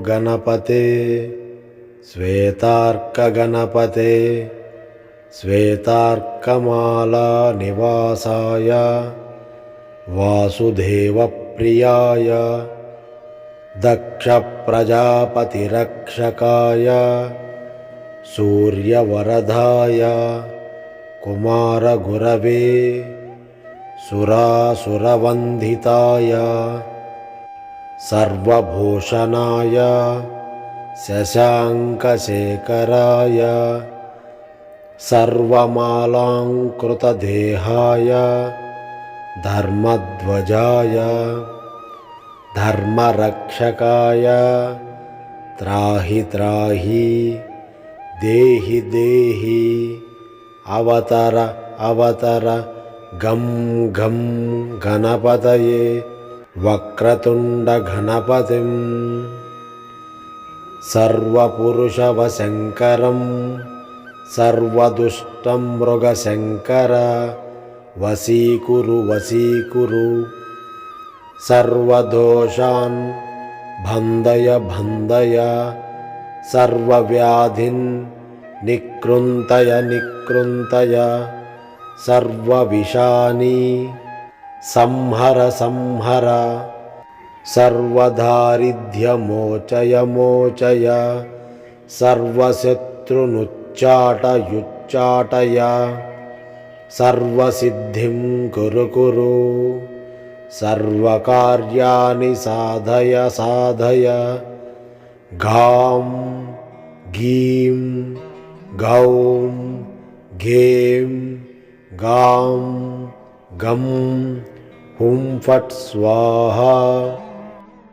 गणपते श्वेतार्कगणपते श्वेतार्कमाला निवासाय वासुदेवप्रियाय दक्षप्रजापतिरक्षकाय सूर्यवरदाय कुमारगुरवे सुरासुरवन्दिताय सर्वभूषणाय शशाङ्कशेखराय सर्वमालाङ्कृतदेहाय धर्मध्वजाय धर्मरक्षकाय त्राहि त्राहि देहि देहि अवतर अवतर गं गं गणपतये वक्रतुण्डगणपतिं सर्वपुरुषवशङ्करं सर्वदुष्टं मृगशङ्कर वशीकुरु वशीकुरु सर्वदोषान् बन्धय बन्धय सर्वव्याधिन् निकृन्तय निकृन्तय सर्वविषानि संहर संहर सर्वदारिद्र्यमोचय मोचय सर्वशत्रुनुच्चाटयुच्चाटय सर्वसिद्धिं कुरु कुरु सर्वकार्याणि साधय साधय गां गीं गौं गें गां गं हुं फट् स्वाहा।